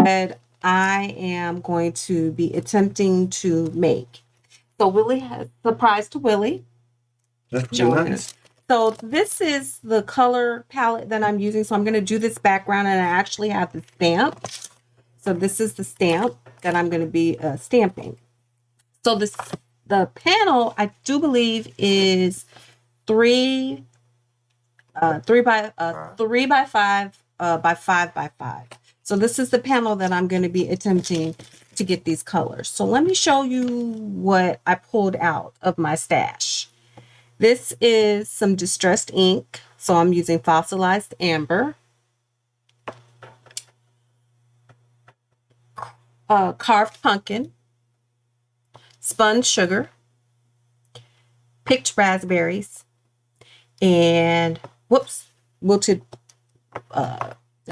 that I am going to be attempting to make. So Willie has surprise to Willie. That's pretty nice. So this is the color palette that I'm using. So I'm going to do this background, and I actually have the stamp. So this is the stamp that I'm going to be stamping. So the panel, I do believe, is 3 by 5 by 5 by 5. So this is the panel that I'm going to be attempting to get these colors. So let me show you what I pulled out of my stash. This is some distressed ink. So I'm using fossilized amber, carved pumpkin, spun sugar, picked raspberries, and wilted.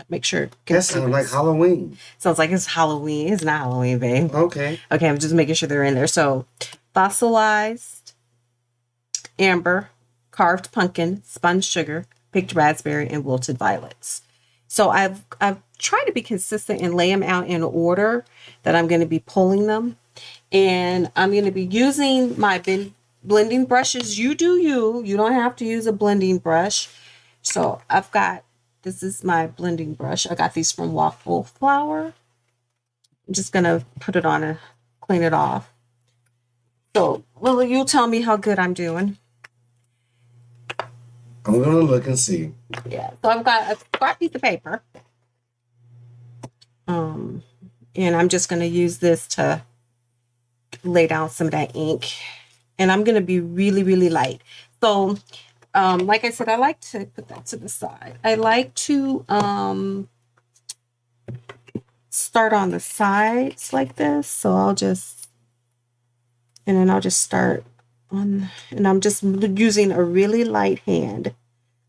Make sure. That sounds like Halloween. Sounds like it's Halloween. It's not Halloween, babe. Okay. Okay, I'm just making sure they're in there. So, fossilized amber, carved pumpkin, spun sugar, picked raspberry, and wilted violets. So I've tried to be consistent and lay them out in order that I'm going to be pulling them, and I'm going to be using my blending brushes. You do you. You don't have to use a blending brush. So I've got. This is my blending brush. I got these from Waffle Flower. I'm just going to put it on and clean it off. So, will you tell me how good I'm doing? I'm going to look and see. Yeah. So, I've got a scrap piece of paper. And I'm just going to use this to lay down some of that ink. And I'm going to be really, really light. So, like I said, I like to put that to the side. I like to start on the sides like this. So I'll just start on, and I'm just using a really light hand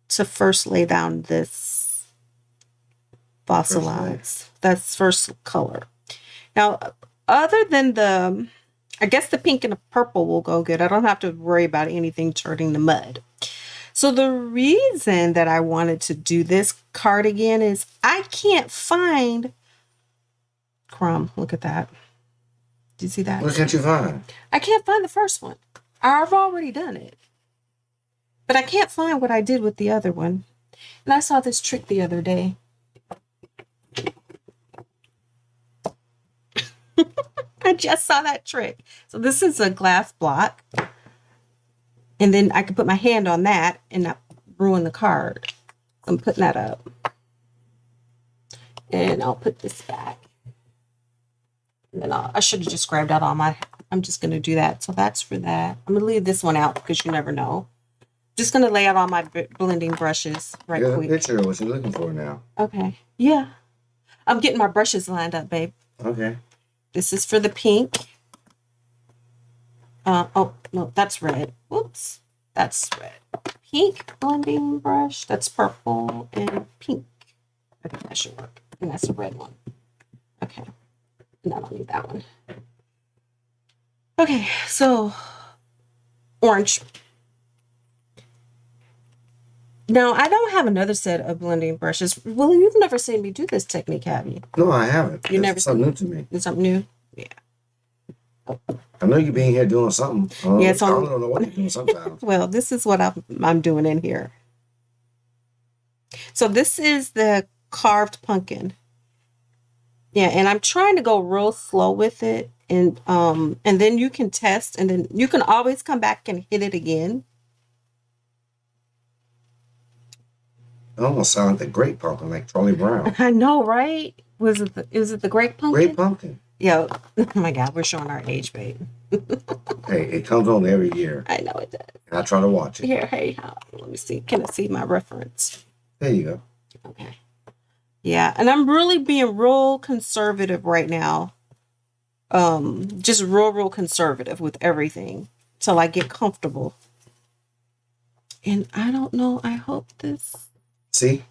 to first lay down this fossilized. That's first color. Now, other than I guess the pink and the purple will go good. I don't have to worry about anything turning to mud. So the reason that I wanted to do this cardigan is I can't find Crumb. Look at that. Do you see that? What can't you find? I can't find the first one. I've already done it. But I can't find what I did with the other one. And I saw this trick the other day. I just saw that trick. So this is a glass block. And then I can put my hand on that and not ruin the card. I'm putting that up. And I'll put this back. And then I should have just grabbed out all my, I'm just going to do that. So that's for that. I'm going to leave this one out because you never know. Just going to lay out all my blending brushes right quick. You have a picture of what you're looking for now. Okay. Yeah. I'm getting my brushes lined up, babe. Okay. This is for the pink. Oh, no, that's red. Whoops. That's red. Pink blending brush. That's purple and pink. I think that should work. And that's a red one. Okay. And I don't need that one. Okay, so orange. Now, I don't have another set of blending brushes. Well, you've never seen me do this technique, have you? No, I haven't. You never. It's something new to me. It's something new? Yeah. I know you being here doing something. Yeah, I don't know what you're doing sometimes. Well, this is what I'm doing in here. So this is the carved pumpkin. Yeah, and I'm trying to go real slow with it, and then you can test, and then you can always come back and hit it again. It almost sounds like the Great Pumpkin, like Charlie Brown. I know, right? Was it the Great Pumpkin? Great Pumpkin. Yeah. Oh my God, we're showing our age, babe. Hey, it comes on every year. I know it does. And I try to watch it. Here, hey, let me see. Can I see my reference? There you go. Okay. Yeah, and I'm really being real conservative right now. Just real conservative with everything till I get comfortable. And I don't know. I hope this. See?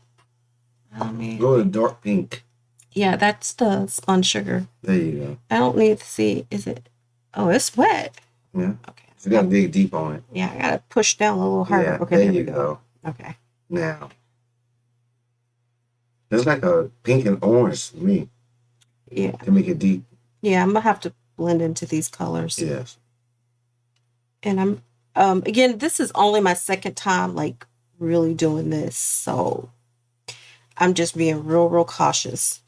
I mean, Go to dark pink. Yeah, that's the spun sugar. There you go. I don't need to see. Is it? Oh, it's wet. Yeah. Okay. So you gotta dig deep on it. Yeah, I gotta push down a little harder. Yeah, Okay, there we you go. Okay. Now. It's like a pink and orange to me. Yeah. To make it deep. Yeah, I'm gonna have to blend into these colors. Yes. And I'm again, this is only my second time like really doing this, so I'm just being real cautious.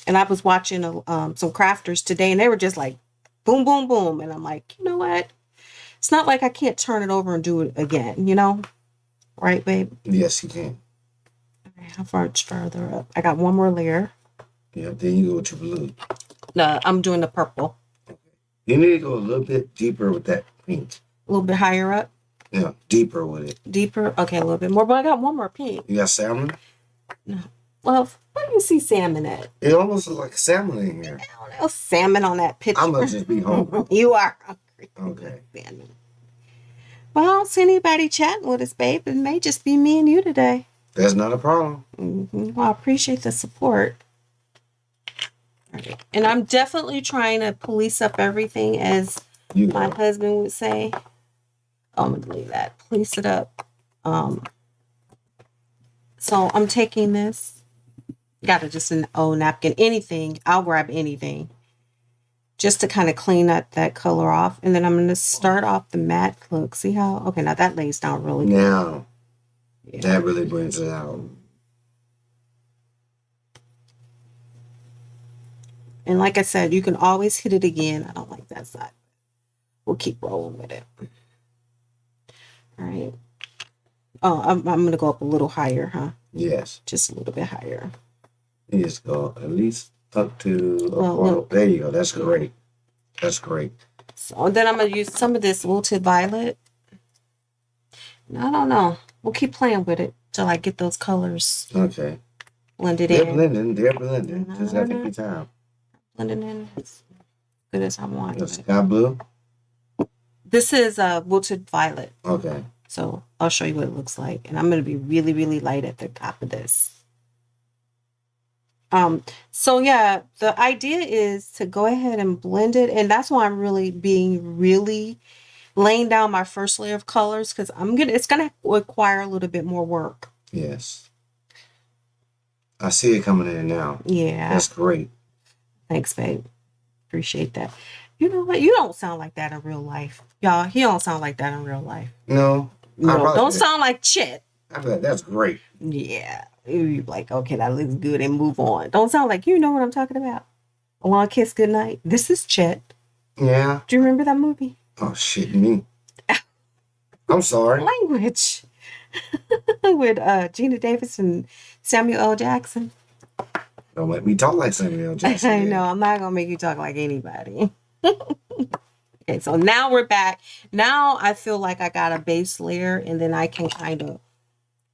And I was watching some crafters today, and they were just like boom boom boom, and I'm like, you know what, it's not like I can't turn it over and do it again, you know, right, babe? Yes, you can. Okay, how far further up? I got one more layer. Yeah, then you go with your blue. No, I'm doing the purple. You need to go a little bit deeper with that pink. A little bit higher up. Yeah, deeper with it. Deeper. Okay, a little bit more. But I got one more pink. You got salmon? No. Well, where do you see salmon at? It almost looks like salmon in here. I don't know. Salmon on that picture. I must just be hungry. You are hungry. Okay. Salmon. Well, I don't see anybody chatting with us, babe. It may just be me and you today. That's not a problem. Well, I appreciate the support. All right. And I'm definitely trying to police up everything, as my husband would say. Oh, I'm going to delete that. Police it up. So I'm taking this. Got to just an old napkin. Anything. I'll grab anything. Just to kind of clean that color off. And then I'm going to start off the matte look. See how? Okay, now that lays down really good. Now, that really brings it out. And like I said, you can always hit it again. I don't like that side. We'll keep rolling with it. All right. Oh, I'm going to go up a little higher, huh? Yes. Just a little bit higher. You just go at least up to... there you go. That's great. That's great. So then I'm going to use some of this wilted violet. I don't know. We'll keep playing with it till I get those colors blended in. They're blending. Just have to take your time. Blending in as good as I want. The sky blue? This is wilted violet. Okay. So I'll show you what it looks like. And I'm going to be really light at the top of this. So yeah, the idea is to go ahead and blend it. And that's why I'm really laying down my first layer of colors, because it's going to require a little bit more work. Yes. I see it coming in now. Yeah. That's great. Thanks, babe. Appreciate that. You know what? You don't sound like that in real life. Y'all, he don't sound like that in real life. No. Don't sound like Chet. I bet that's great. Yeah. You're like, okay, that looks good, and move on. Don't sound like you know what I'm talking about. A long kiss goodnight. This is Chet. Yeah. Do you remember that movie? Oh, shit, me. I'm sorry. Language. With Gina Davis and Samuel L. Jackson. Don't let me talk like Samuel L. Jackson. I know. I'm not going to make you talk like anybody. Okay, so now we're back. Now I feel like I got a base layer, and then I can kind of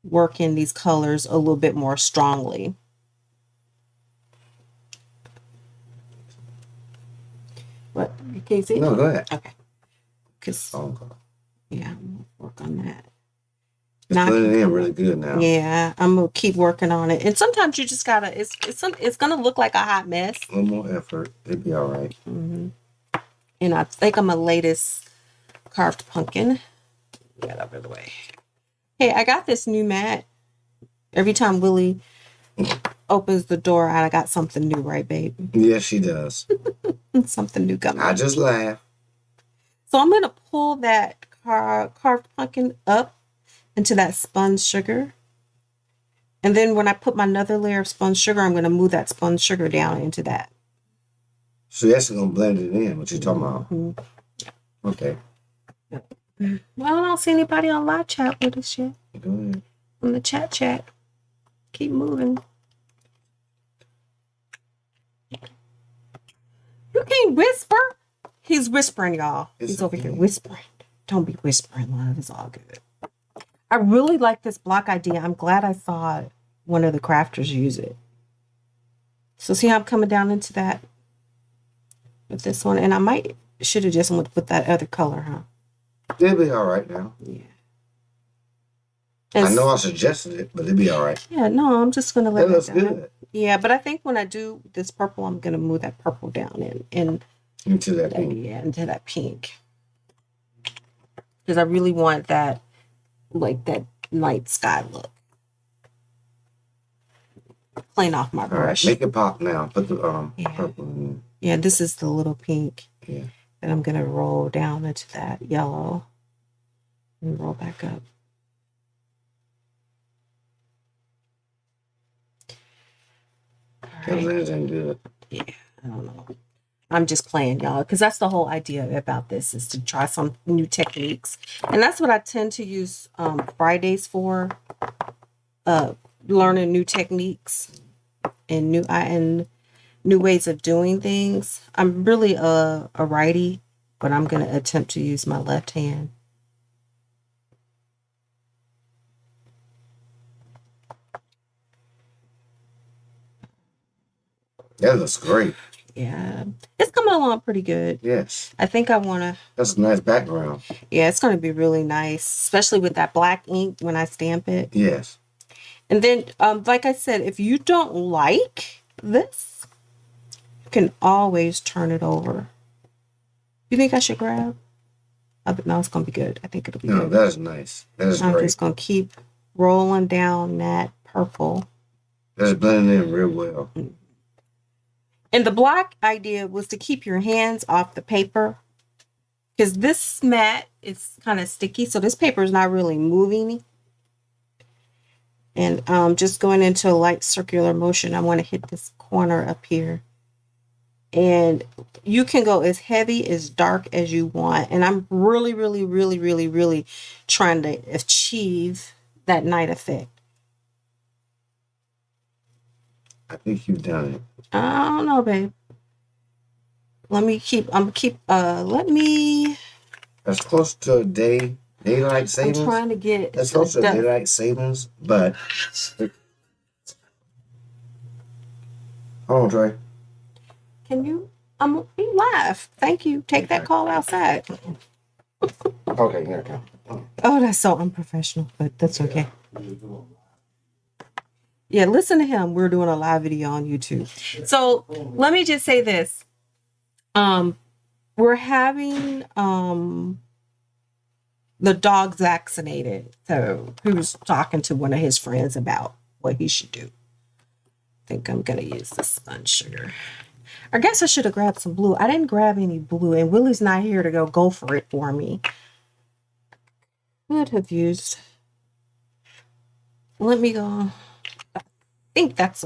work in these colors a little bit more strongly. What? Can you see? No, go ahead. Okay. Because, yeah, I'm going to work on that. It's blending in really good now. Yeah, I'm going to keep working on it. And sometimes you just got to, it's going to look like a hot mess. A little more effort. It'd be all right. Mm-hmm. And I think I'm my latest carved pumpkin. Get that over the way. Hey, I got this new mat. Every time Willie opens the door, I got something new, right, babe? Yes, she does. Something new coming. I just laugh. So I'm going to pull that carved pumpkin up into that spun sugar. And then when I put my another layer of spun sugar, I'm going to move that spun sugar down into that. So that's going to blend it in, what you're talking about. Mm-hmm. Okay. Well, I don't see anybody on live chat with us yet. Go ahead. On the chat. Keep moving. You can't whisper. He's whispering, y'all. He's over here whispering. Don't be whispering, love. It's all good. I really like this block idea. I'm glad I saw one of the crafters use it. So see how I'm coming down into that with this one? And I should have just went with that other color, huh? It'll be all right now. Yeah. I know I suggested it, but it'll be all right. Yeah, no, I'm just going to let it looks good. Yeah, but I think when I do this purple, I'm going to move that purple down and into that pink. Yeah, into that pink. Because I really want that, like that night sky look. clean off my All right, brush. make it pop now. Put the Yeah. purple in. Yeah, this is the little pink. Yeah. And I'm gonna roll down into that yellow and roll back up. All right. Everything good. Yeah, I don't know. I'm just playing, y'all, because that's the whole idea about this, is to try some new techniques. And that's what I tend to use Fridays for, learning new techniques and new ways of doing things. I'm really a righty, but I'm going to attempt to use my left hand. That looks great. Yeah, it's coming along pretty good. Yes. I think I want to. That's a nice background. Yeah, it's going to be really nice, especially with that black ink when I stamp it. Yes. And then, like I said, if you don't like this, you can always turn it over. You think I should grab? No, it's going to be good. I think it'll be No, good. that is nice. That is I'm great. just going to keep rolling down that purple. That's blending in real well. And the black idea was to keep your hands off the paper, because this mat is kind of sticky. So this paper is not really moving. And just going into a light circular motion, I want to hit this corner up here. And you can go as heavy, as dark as you want. And I'm really, really, really, really, really trying to achieve that night effect. I think you've done it. I don't know, babe. Let me. That's close to daylight I'm savings. trying to get. That's close to daylight savings, but hold on, Trey. Can you? I'm be live. Thank you. Take that call outside. Okay, here I go. Oh, that's so unprofessional, but that's okay. Yeah, listen to him. We're doing a live video on YouTube. So let me just say this. We're having the dog vaccinated. So he was talking to one of his friends about what he should do. I think I'm gonna use the sponge sugar. I guess I should have grabbed some blue. I didn't grab any blue, and Willie's not here to go for it for me. Could have used. Let me go. I think that's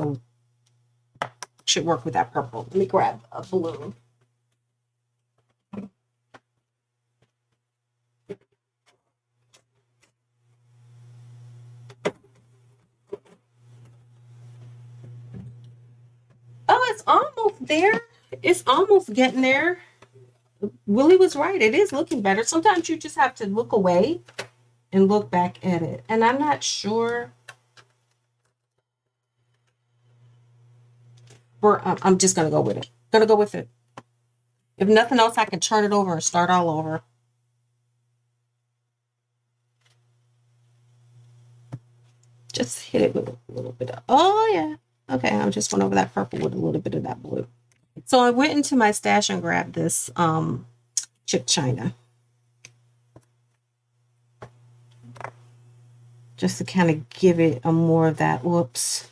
should work with that purple. Let me grab a blue. Oh, it's almost there. It's almost getting there. Willie was right. It is looking better. Sometimes you just have to look away and look back at it. And I'm not sure. I'm just going to go with it. Going to go with it. If nothing else, I can turn it over and start all over. Just hit it with a little bit of, oh yeah. Okay, I'm just went over that purple with a little bit of that blue. So I went into my stash and grabbed this chip china. Just to kind of give it a more of that, whoops,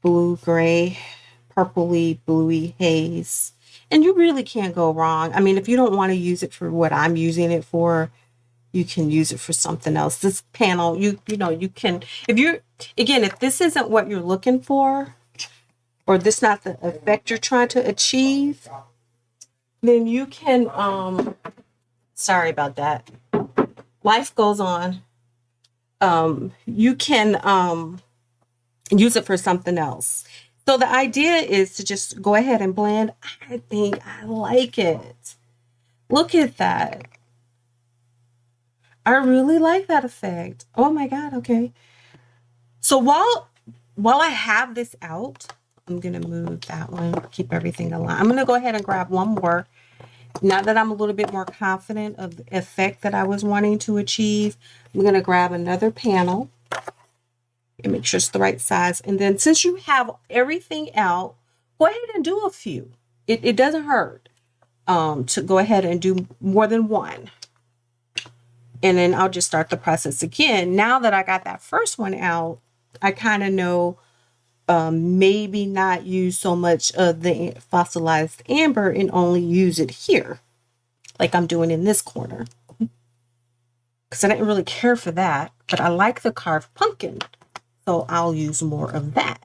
blue, gray, purpley, bluey haze. And you really can't go wrong. I mean, if you don't want to use it for what I'm using it for, you can use it for something else. This panel, you know, you can, if this isn't what you're looking for, or this not the effect you're trying to achieve, then you can, sorry about that. Life goes on. You can use it for something else. So the idea is to just go ahead and blend. I think I like it. Look at that. I really like that effect. Oh my God. Okay. So while I have this out, I'm going to move that one, keep everything aligned. I'm going to go ahead and grab one more. Now that I'm a little bit more confident of the effect that I was wanting to achieve, I'm going to grab another panel and make sure it's the right size. And then since you have everything out, go ahead and do a few. It doesn't hurt to go ahead and do more than one. And then I'll just start the process again. Now that I got that first one out, I kind of know maybe not use so much of the fossilized amber and only use it here, like I'm doing in this corner. Because I didn't really care for that, but I like the carved pumpkin, so I'll use more of that.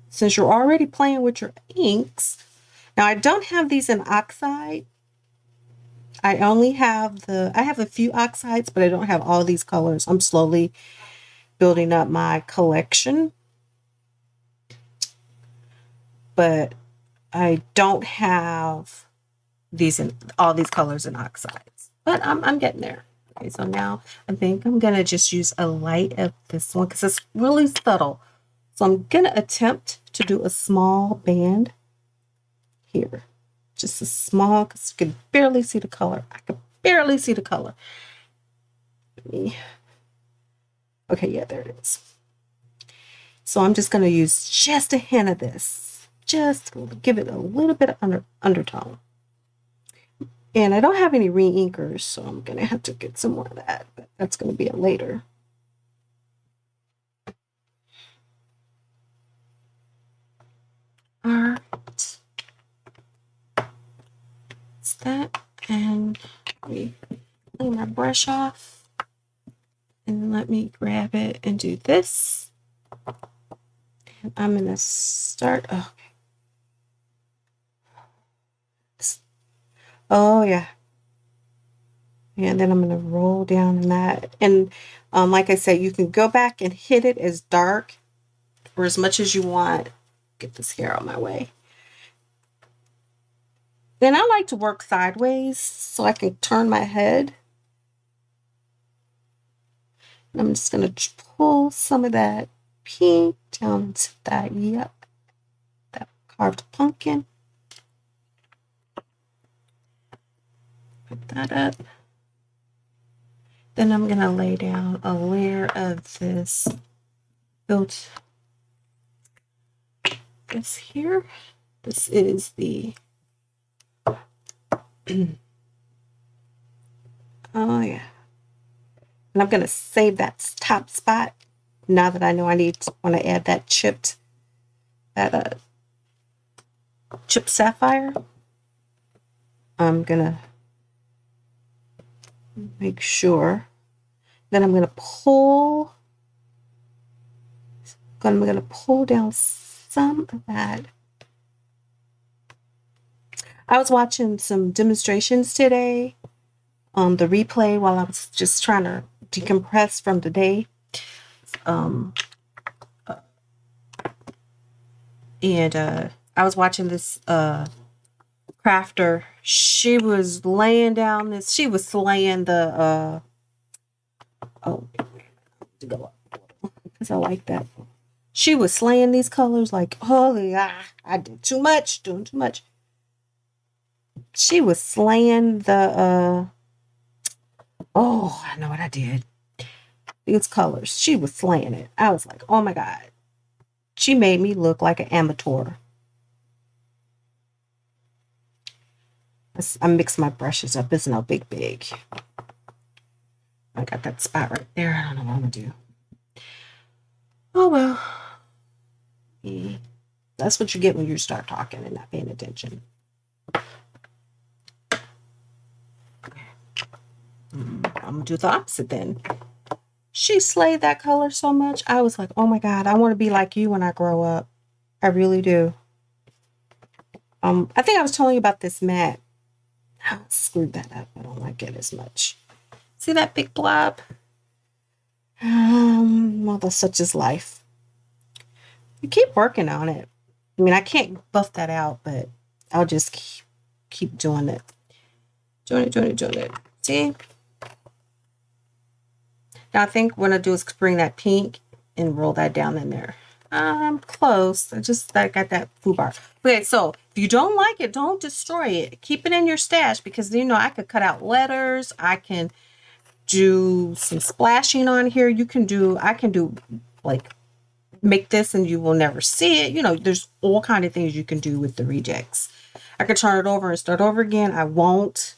Since you're already playing with your inks, now I don't have these in oxide. I only have I have a few oxides, but I don't have all these colors. I'm slowly building up my collection, but I don't have all these colors in oxides, but I'm getting there. Okay, so now I think I'm gonna just use a light of this one because it's really subtle. So I'm gonna attempt to do a small band here. Just a small, because you can barely see the color. I can barely see the color. Okay, yeah, there it is. So I'm just going to use just a hint of this. Just give it a little bit of undertone. And I don't have any re-inkers, so I'm going to have to get some more of that. But that's going to be a later. All right. That, and let me clean my brush off, and let me grab it and do this. And I'm gonna start. Oh yeah, and then I'm gonna roll down in that. And like I said, you can go back and hit it as dark or as much as you want. Get this hair out of my way. Then I like to work sideways so I can turn my head. And I'm just going to pull some of that pink down into that, that carved pumpkin. Put that up. Then I'm going to lay down a layer of this this here. This is the oh yeah, and I'm gonna save that top spot now that I know want to add that chipped sapphire. I'm gonna make sure that I'm gonna pull down some of that. I was watching some demonstrations today on the replay while I was just trying to decompress from the day. I was watching this crafter. She was laying down this. She was slaying the. To go up because I like that. She was slaying these colors like holy. I did too much. Doing too much. She was slaying the I know what I did. These colors. She was slaying it. I was like, oh my God. She made me look like an amateur. I mix my brushes up. It's no big. I got that spot right there. I don't know what I'm gonna do. Oh well. Yeah. That's what you get when you start talking and not paying attention. I'm gonna do the opposite then. She slayed that color so much. I was like, oh my God, I want to be like you when I grow up. I really do. I think I was telling you about this mat. I screwed that up. I don't like it as much. See that big blob? Well, that's such is life. You keep working on it. I mean, I can't buff that out, but I'll just keep doing it. Doing it. See? Now I think what I'll do is bring that pink and roll that down in there. I'm close. I got that foobar. Okay, so if you don't like it, don't destroy it. Keep it in your stash because I could cut out letters. I can do some splashing on here. I can do like make this and you will never see it. There's all kind of things you can do with the rejects. I could turn it over and start over again. I won't.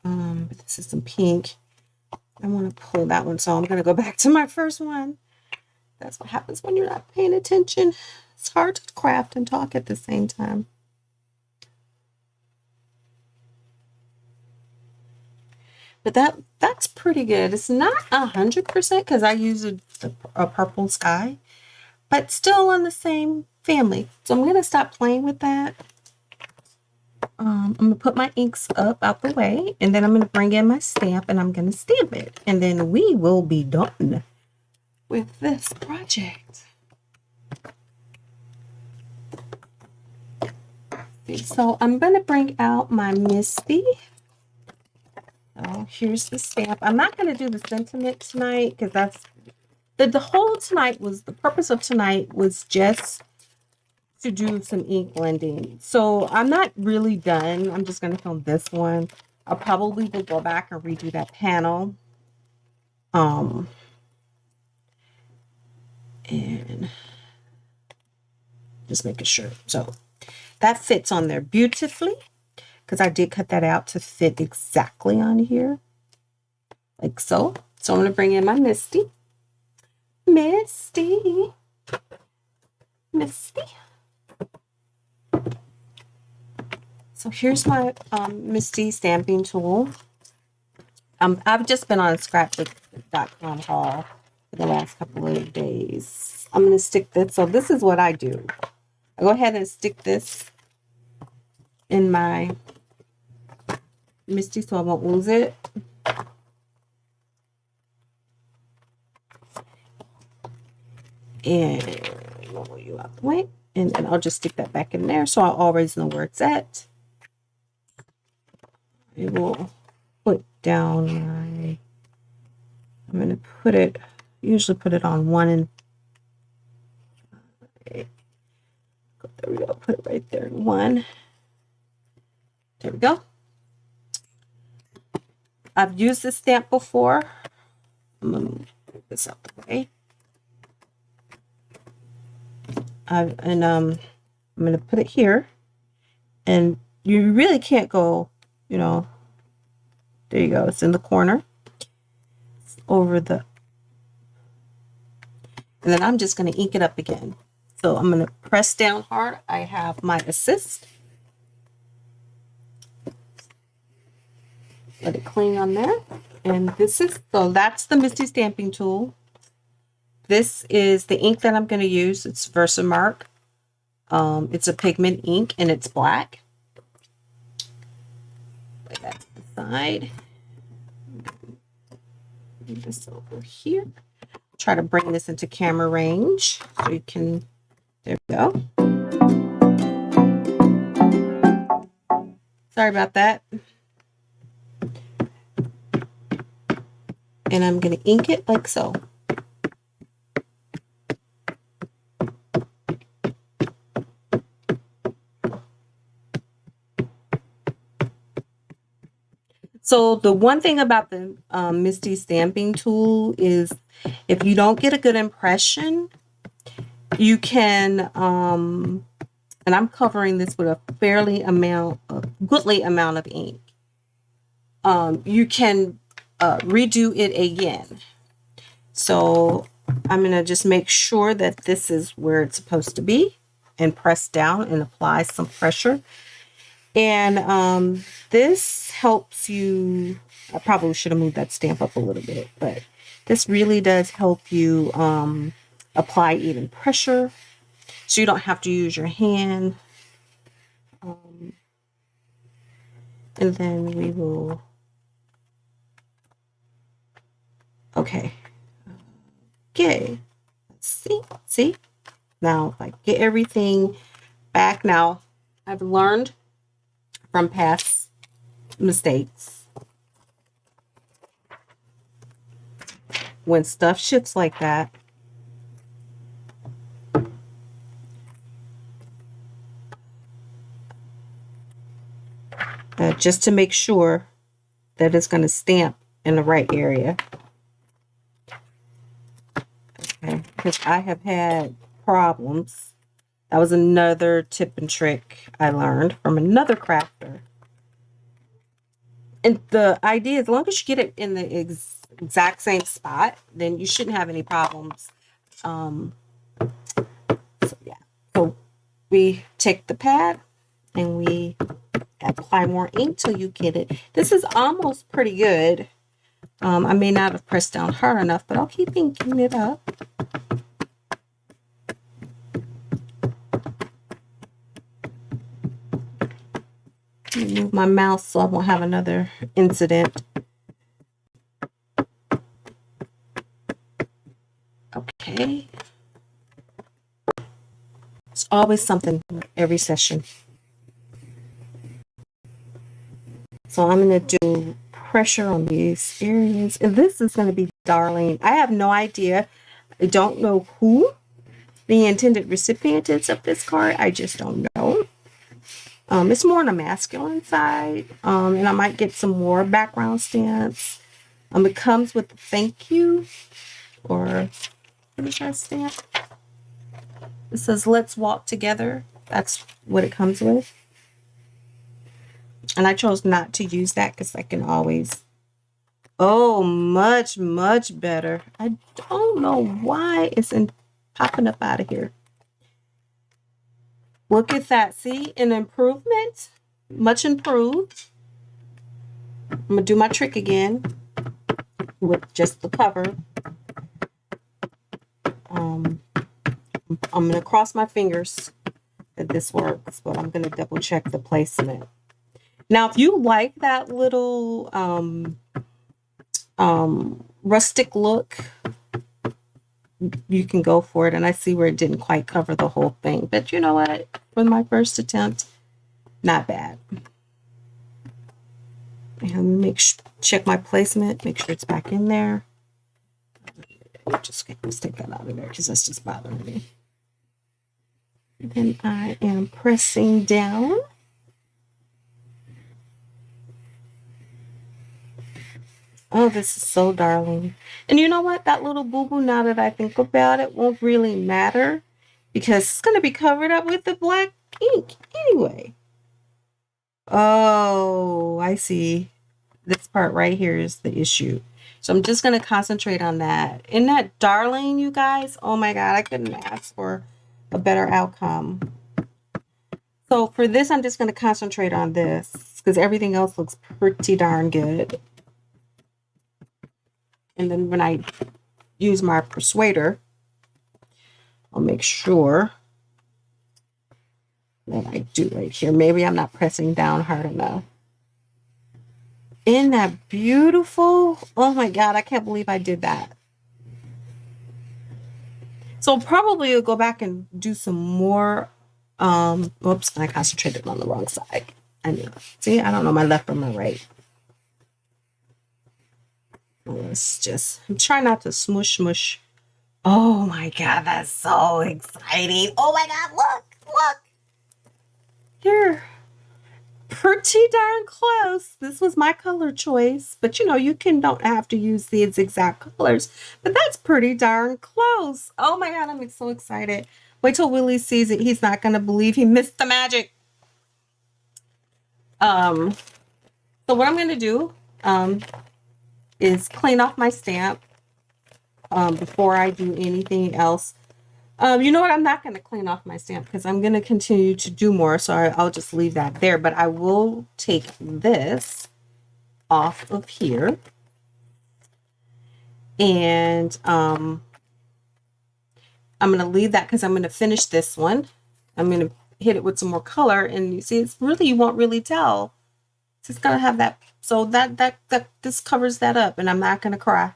But this is some pink. I want to pull that one, so I'm going to go back to my first one. That's what happens when you're not paying attention. It's hard to craft and talk at the same time. But that's pretty good. It's not 100% because I use a purple sky, but still on the same family. So I'm gonna stop playing with that. I'm gonna put my inks up out the way, and then I'm gonna bring in my stamp and I'm gonna stamp it, and then we will be done with this project. So I'm gonna bring out my Misti. Oh, here's the stamp. I'm not going to do the sentiment tonight because that's the whole tonight was the purpose of tonight was just to do some ink blending. So I'm not really done. I'm just going to film this one. I'll probably will go back and redo that panel. And just making sure. So that fits on there beautifully, because I did cut that out to fit exactly on here, like so. So I'm going to bring in my Misti. Misti. So here's my Misti stamping tool. I've just been on a scrapbook.com haul for the last couple of days. I'm going to stick this. So this is what I do. I go ahead and stick this in my Misti so I won't lose it. And roll you out the way. And then I'll just stick that back in there so I always know where it's at. I will put down my, I'm going to put it, usually put it on one and, there we go, put it right there in one. There we go. I've used this stamp before. I'm going to move this out the way. I'm going to put it here. And you really can't go, you know, there you go. It's in the corner. It's over the, and then I'm just going to ink it up again. So I'm going to press down hard. I have my assist. Let it cling on there. And this is, so that's the Misti stamping tool. This is the ink that I'm going to use. It's VersaMark. It's a pigment ink and it's black. Lay that to the side. Move this over here. Try to bring this into camera range so you can, there we go. Sorry about that. And I'm going to ink it like so. So the one thing about the Misti stamping tool is if you don't get a good impression, you can, and I'm covering this with a goodly amount of ink. You can redo it again. So I'm going to just make sure that this is where it's supposed to be and press down and apply some pressure. And this helps you, I probably should have moved that stamp up a little bit, but this really does help you apply even pressure so you don't have to use your hand. And then we will, okay, let's see, now if I get everything back. Now I've learned from past mistakes, when stuff shifts like that, just to make sure that it's going to stamp in the right area. Okay, because I have had problems. That was another tip and trick I learned from another crafter. And the idea is, as long as you get it in the exact same spot, then you shouldn't have any problems. So yeah, so we take the pad and we apply more ink till you get it. This is almost pretty good. I may not have pressed down hard enough, but I'll keep inking it up. Move my mouse so I won't have another incident. Okay. It's always something every session. So I'm going to do pressure on these areas. And this is going to be darling. I have no idea. I don't know who the intended recipient is of this card. I just don't know. It's more on the masculine side. And I might get some more background stamps. It comes with a thank you. Or what is that stamp? It says, let's walk together. That's what it comes with. And I chose not to use that because I can always... Oh, much, much better. I don't know why it's popping up out of here. Look at that. See, an improvement. Much improved. I'm going to do my trick again with just the cover. I'm going to cross my fingers that this works, but I'm going to double check the placement. Now, if you like that little rustic look, you can go for it. And I see where it didn't quite cover the whole thing. But you know what? For my first attempt, not bad. And check my placement. Make sure it's back in there. Let's take that out of there because that's just bothering me. And then I am pressing down. Oh, this is so darling. And you know what? That little boo-boo, now that I think about it, won't really matter because it's going to be covered up with the black ink anyway. Oh, I see. This part right here is the issue. So I'm just going to concentrate on that. Isn't that darling, you guys? Oh my God, I couldn't ask for a better outcome. So for this, I'm just going to concentrate on this because everything else looks pretty darn good. And then when I use my persuader, I'll make sure that I do right here. Maybe I'm not pressing down hard enough. Isn't that beautiful? Oh my God, I can't believe I did that. So probably I'll go back and do some more. Oops, I concentrated on the wrong side. I know. See, I don't know my left or my right. Let's just, I'm trying not to smush. Oh my God, that's so exciting. Oh my God, look. Here. Pretty darn close. This was my color choice, but you know, don't have to use these exact colors, but that's pretty darn close. Oh my God, I'm so excited. Wait till Willie sees it. He's not going to believe he missed the magic. So what I'm going to do, is clean off my stamp, before I do anything else. You know what? I'm not going to clean off my stamp because I'm going to continue to do more. So I'll just leave that there. But I will take this off of here. And I'm going to leave that because I'm going to finish this one. I'm going to hit it with some more color. And you see, it's really, you won't really tell. It's just going to have that. So this covers that up. And I'm not going to cry.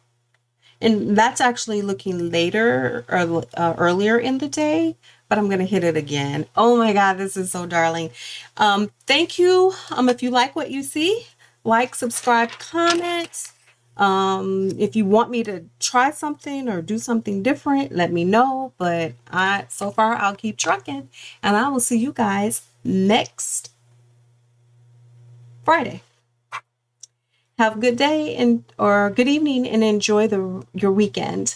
And that's actually looking later or earlier in the day, but I'm going to hit it again. Oh my God, this is so darling. Thank you. If you like what you see, like, subscribe, comment. If you want me to try something or do something different, let me know. But so far I'll keep trucking, and I will see you guys next Friday. Have a good day or good evening and enjoy your weekend.